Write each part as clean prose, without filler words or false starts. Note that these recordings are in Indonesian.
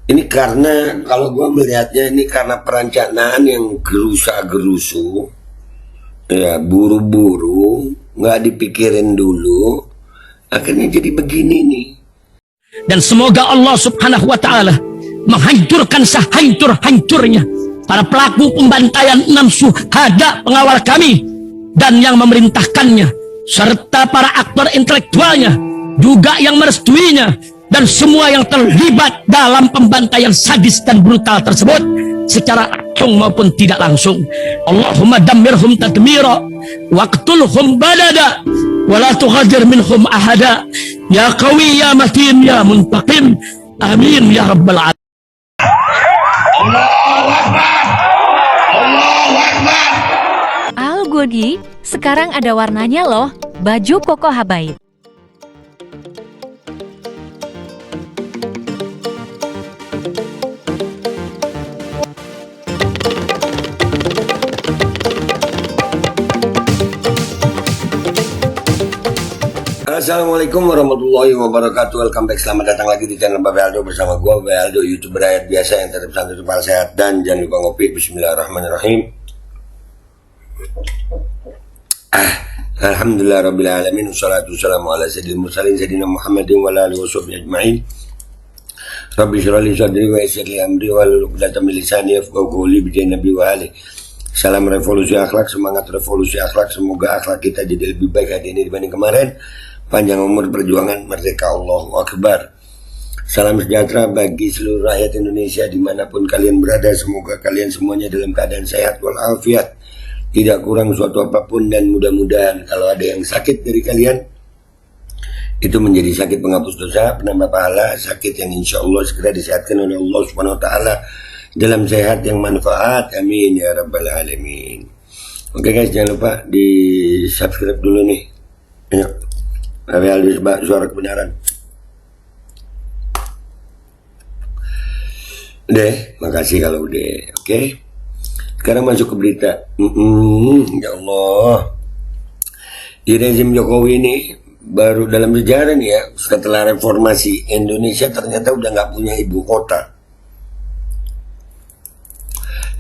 Ini karena kalau gue melihatnya ini karena perencanaan yang gerusa-gerusu, ya buru-buru, nggak dipikirin dulu, akhirnya jadi begini nih. Dan semoga Allah Subhanahu wa Ta'ala menghancurkan sehancur-hancurnya para pelaku pembantaian 6 syuhada pengawal kami dan yang memerintahkannya, serta para aktor intelektualnya juga yang merestuinya, dan semua yang terlibat dalam pembantaian sadis dan brutal tersebut secara langsung maupun tidak langsung. Allahumma dammirhum tadmira waqtulhum badada wala tughadir minhum ahada ya qawi ya matin ya muntaqim amin ya rabbal alamin. Allahu Akbar, Allahu Akbar. Al Godi, sekarang ada warnanya loh, baju koko habaib. Assalamualaikum warahmatullahi wabarakatuh. Welcome back, selamat datang lagi di channel Bapak Aldo bersama gue, Bapak Aldo, YouTuber rakyat biasa yang tetap santai, tetap sehat, dan jangan lupa ngopi. Bismillahirrahmanirrahim. Alhamdulillah rabbil alamin, wassalatu wassalamu ala sayyidil mursalin sayyidina Muhammadin wa ala alihi washabbihi ajma'in. Rabbi shrah li sadri wa yassir li amri wahlul 'uqdatam min lisani yafqahu qawli bi nabi wa ali. Salam revolusi akhlak, semangat revolusi akhlak. Semoga akhlak kita jadi lebih baik hari ini dibanding kemarin. Panjang umur, perjuangan, merdeka, Allahu Akbar. Salam sejahtera bagi seluruh rakyat Indonesia dimanapun kalian berada. Semoga kalian semuanya dalam keadaan sehat walafiat, tidak kurang suatu apapun, dan mudah-mudahan kalau ada yang sakit dari kalian itu menjadi sakit penghapus dosa, penambah pahala, sakit yang insya Allah segera disehatkan oleh Allah Subhanahu Wa Taala dalam sehat yang manfaat. Amin ya rabbal alamin. Oke guys, jangan lupa di subscribe dulu nih. Ayo. Aldo, suara kebenaran. Deh, makasih kalau udah. Oke. Sekarang masuk ke berita. Ya Allah. Di rezim Jokowi ini baru dalam sejarah nih ya, setelah reformasi Indonesia ternyata udah nggak punya ibu kota.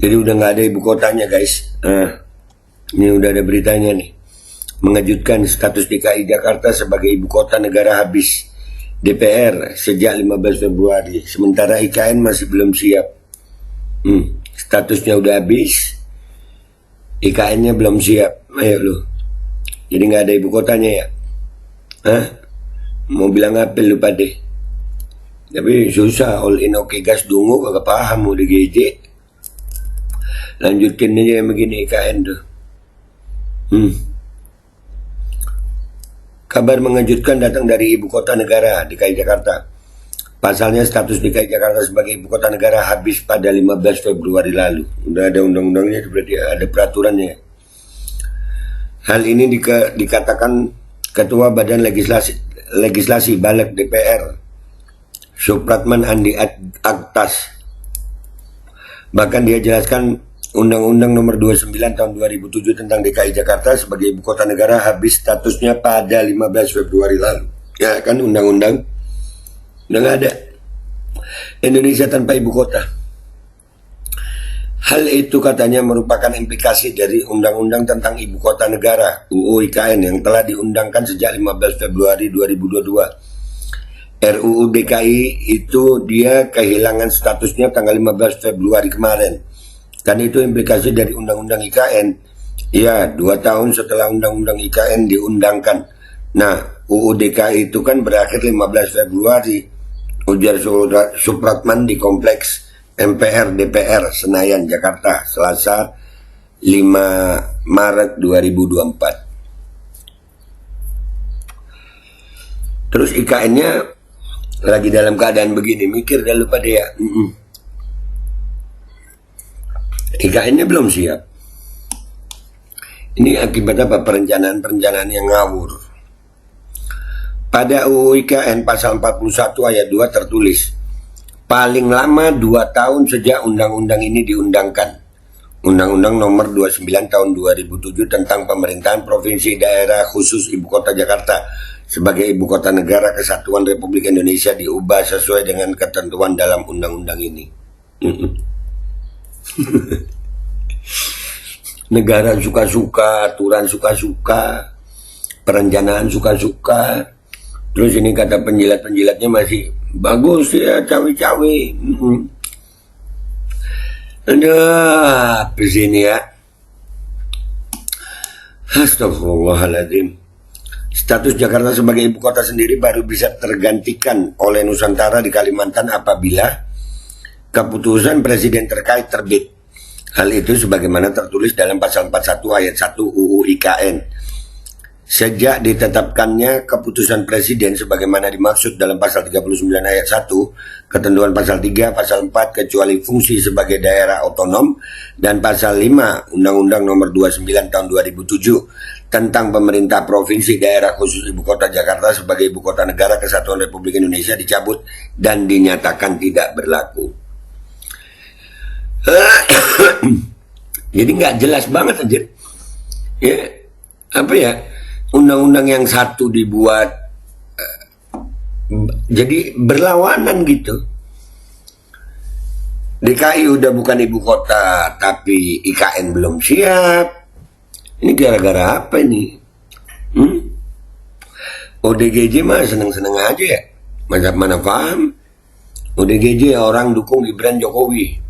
Jadi udah nggak ada ibu kotanya guys. Ini udah ada beritanya nih. Mengejutkan, status DKI Jakarta sebagai ibu kota negara habis DPR sejak 15 Februari. Sementara IKN masih belum siap. Statusnya udah habis, IKN-nya belum siap. Ayo lu. Jadi nggak ada ibu kotanya ya? Mau bilang apa lu pada? Tapi susah, all in oke gas dungu kagak paham udah GJ. Lanjutin aja yang begini IKN tuh. Kabar mengejutkan datang dari ibu kota negara DKI Jakarta. Pasalnya status DKI Jakarta sebagai ibu kota negara habis pada 15 Februari lalu. Udah ada undang-undangnya, berarti ada peraturannya. Hal ini dikatakan Ketua Badan Legislasi Balik DPR, Supratman Andi Aktas. Bahkan dia jelaskan Undang-Undang Nomor 29 Tahun 2007 tentang DKI Jakarta sebagai ibu kota negara habis statusnya pada 15 Februari lalu. Ya kan, undang-undang udah nggak ada. Indonesia tanpa ibu kota. Hal itu katanya merupakan implikasi dari Undang-Undang tentang Ibu Kota Negara (UU IKN) yang telah diundangkan sejak 15 Februari 2022. RUU DKI itu dia kehilangan statusnya tanggal 15 Februari kemarin. Kan itu implikasi dari Undang-Undang IKN. Ya, 2 tahun setelah Undang-Undang IKN diundangkan. Nah, UU DKI itu kan berakhir 15 Februari. Ujar Supratman di Kompleks MPR DPR Senayan, Jakarta, Selasa 5 Maret 2024. Terus IKN-nya lagi dalam keadaan begini, mikir dah lupa dia. IKN-nya belum siap. Ini akibat apa? Perencanaan yang ngawur. Pada UU IKN pasal 41 ayat 2 tertulis, paling lama 2 tahun sejak undang-undang ini diundangkan. Undang-Undang Nomor 29 Tahun 2007 tentang Pemerintahan Provinsi Daerah Khusus Ibu Kota Jakarta sebagai ibu kota negara kesatuan Republik Indonesia diubah sesuai dengan ketentuan dalam undang-undang ini. Negara suka-suka, aturan suka-suka, perencanaan suka-suka. Terus ini kata penjilat-penjilatnya masih bagus ya, cawe-cawe. Ada apa sini ya? Astagfirullahaladzim. Status Jakarta sebagai ibu kota sendiri baru bisa tergantikan oleh Nusantara di Kalimantan apabila keputusan presiden terkait terbit. Hal itu sebagaimana tertulis dalam pasal 41 ayat 1 UU IKN. Sejak ditetapkannya keputusan presiden sebagaimana dimaksud dalam pasal 39 ayat 1, ketentuan pasal 3, pasal 4 kecuali fungsi sebagai daerah otonom, dan pasal 5 Undang-Undang Nomor 29 tahun 2007 tentang pemerintah provinsi daerah khusus ibu kota Jakarta sebagai ibu kota negara kesatuan Republik Indonesia dicabut dan dinyatakan tidak berlaku. Jadi nggak jelas banget aja. Ya, apa ya? Undang-undang yang satu dibuat jadi berlawanan gitu. DKI udah bukan ibu kota tapi IKN belum siap. Ini gara-gara apa ini? ODGJ mah seneng-seneng aja ya. Mana paham? ODGJ orang dukung Gibran Jokowi.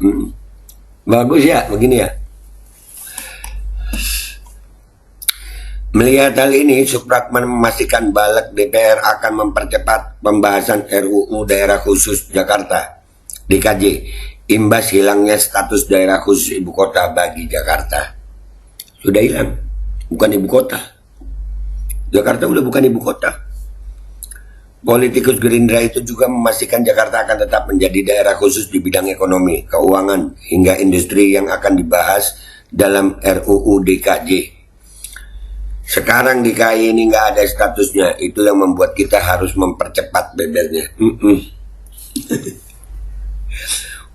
Bagus ya begini ya. Melihat hal ini, Supratman memastikan Balik DPR akan mempercepat pembahasan RUU Daerah Khusus Jakarta (DKJ) imbas hilangnya status daerah khusus ibu kota bagi Jakarta. Sudah hilang, bukan ibu kota. Jakarta udah bukan ibu kota. Politikus Gerindra itu juga memastikan Jakarta akan tetap menjadi daerah khusus di bidang ekonomi, keuangan, hingga industri yang akan dibahas dalam RUU DKJ. Sekarang DKI ini nggak ada statusnya, itu yang membuat kita harus mempercepat bebernya.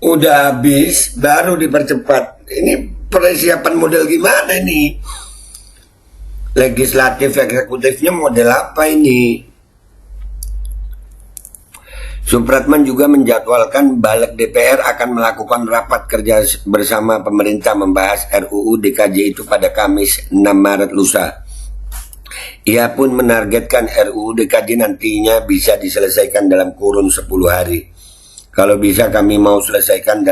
Udah habis, baru dipercepat. Ini persiapan model gimana nih? Legislatif, eksekutifnya model apa ini? Supratman juga menjadwalkan Balik DPR akan melakukan rapat kerja bersama pemerintah membahas RUU DKJ itu pada Kamis 6 Maret lusa. Ia pun menargetkan RUU DKJ nantinya bisa diselesaikan dalam kurun 10 hari. Kalau bisa kami mau selesaikan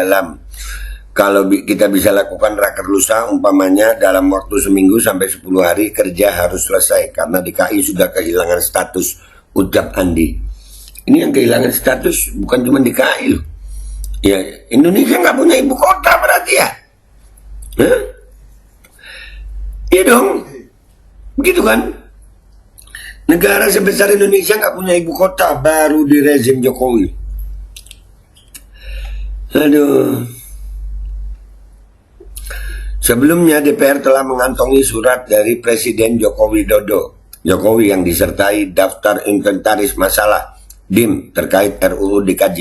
kalau kita bisa lakukan raker lusa umpamanya dalam waktu seminggu sampai 10 hari kerja harus selesai karena DKI sudah kehilangan status, ucap Andi. Ini yang kehilangan status bukan cuma DKI loh. Ya, Indonesia nggak punya ibu kota berarti ya? Iya dong, begitu kan? Negara sebesar Indonesia nggak punya ibu kota baru di rezim Jokowi. Aduh. Sebelumnya DPR telah mengantongi surat dari Presiden Joko Widodo. Jokowi yang disertai daftar inventaris masalah DIM terkait RUU DKJ.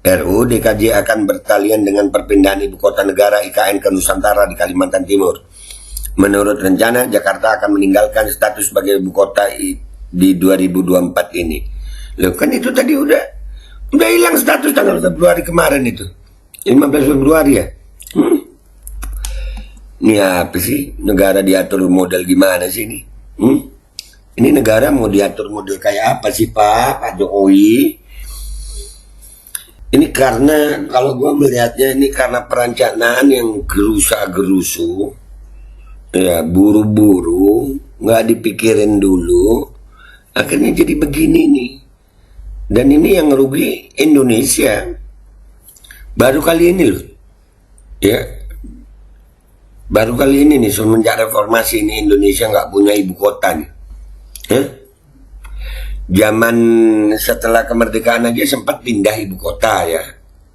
RUU DKJ akan bertalian dengan perpindahan ibu kota negara IKN ke Nusantara di Kalimantan Timur. Menurut rencana, Jakarta akan meninggalkan status sebagai ibu kota di 2024 ini. Loh kan itu tadi udah hilang status tanggal Februari kemarin itu. 15 Februari ya. Ini apa sih? Negara diatur model gimana sih ini? Ini negara mau diatur model kayak apa sih Pak Jokowi? Ini karena kalau gue melihatnya ini karena perencanaan yang gerusa-gerusu, ya buru-buru, nggak dipikirin dulu. Akhirnya jadi begini nih. Dan ini yang rugi Indonesia. Baru kali ini loh. Ya. Baru kali ini nih semenjak reformasi ini Indonesia nggak punya ibu kota nih. Zaman setelah kemerdekaan aja sempat pindah ibu kota ya.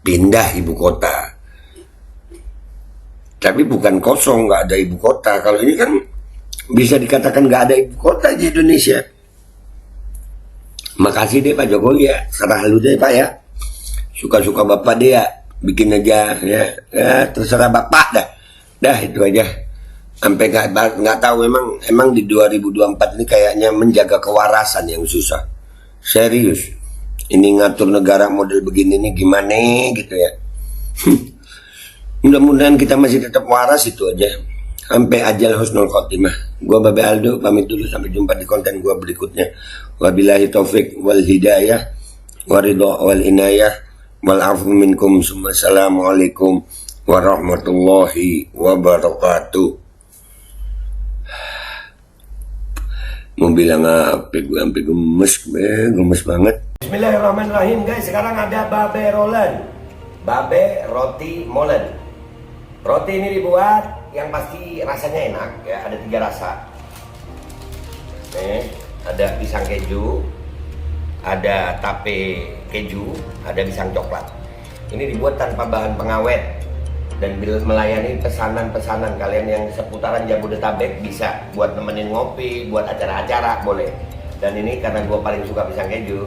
Pindah ibu kota. Tapi bukan kosong nggak ada ibu kota. Kalau ini kan bisa dikatakan nggak ada ibu kota di Indonesia. Makasih deh Pak Jokowi ya, serah lu deh Pak ya. Suka-suka Bapak deh ya, bikin aja ya terserah Bapak dah. Dah itu aja. Sampai nggak tahu emang di 2024 ini kayaknya menjaga kewarasan yang susah. Serius. Ini ngatur negara model begini nih gimana gitu ya. Mudah-mudahan kita masih tetap waras, itu aja. Sampai ajal husnul khotimah. Gua Babe Aldo pamit dulu, sampai jumpa di konten gua berikutnya. Wabillahi taufik wal hidayah waridho wal inayah wal afu minkum. Assalamualaikum warahmatullahi wabarakatuh. Mau bilang apa, gue sampai gemes banget. Bismillahirrahmanirrahim guys, sekarang ada babe rolen, babe roti molen. Roti ini dibuat yang pasti rasanya enak ya, ada 3 rasa. Nih, ada pisang keju, ada tape keju, ada pisang coklat. Ini dibuat tanpa bahan pengawet dan melayani pesanan-pesanan kalian yang seputaran Jabodetabek, bisa buat nemenin ngopi, buat acara-acara boleh. Dan ini karena gue paling suka pisang keju,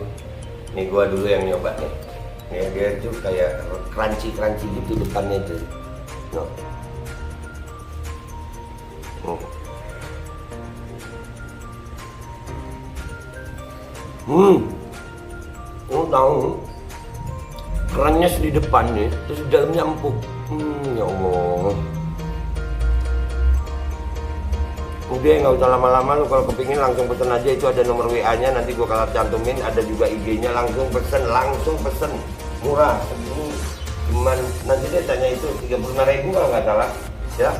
nih gue dulu yang nyoba nih. Ya, dia tuh kayak crunchy gitu depannya tuh. No. Tahu kerannya di depan nih, terus di dalamnya empuk. Ya Allah. Udah nggak usah lama-lama, lu kalau kepingin langsung pesen aja, itu ada nomor WA-nya, nanti gua kalau cantumin, ada juga IG-nya, langsung pesen, murah. Cuman nanti dia tanya itu 35.000 kalau nggak salah, ya.